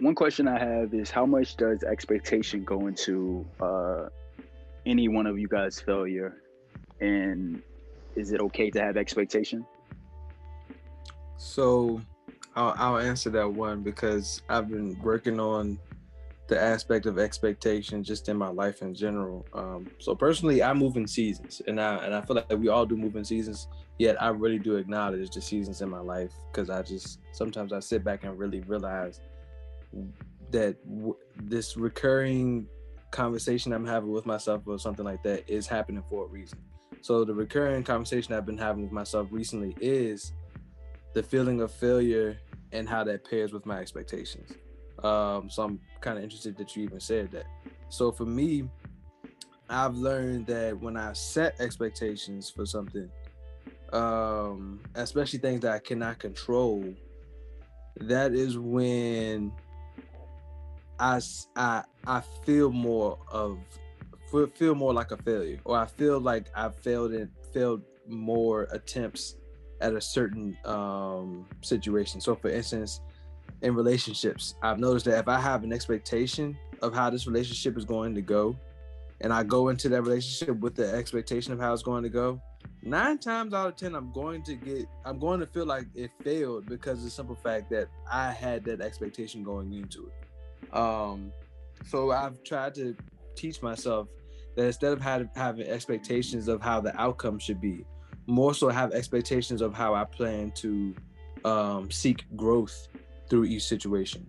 One question I have is how much does expectation go into any one of you guys' failure, and is it okay to have expectation? So I'll answer that one because I've been working on the aspect of expectation just in my life in general. So personally, I move in seasons, and I feel like we all do move in seasons. Yet I really do acknowledge the seasons in my life because sometimes I sit back and really realize that this recurring conversation I'm having with myself or something like that is happening for a reason. So the recurring conversation I've been having with myself recently is the feeling of failure and how that pairs with my expectations. So I'm kind of interested that you even said that. So for me, I've learned that when I set expectations for something, especially things that I cannot control, that is when I feel more like a failure, or I feel like I've failed more attempts at a certain situation. So for instance, in relationships, I've noticed that if I have an expectation of how this relationship is going to go, and I go into that relationship with the expectation of how it's going to go, 9 times out of 10, I'm going to feel like it failed because of the simple fact that I had that expectation going into it. So I've tried to teach myself that instead of having expectations of how the outcome should be, more so have expectations of how I plan to seek growth through each situation.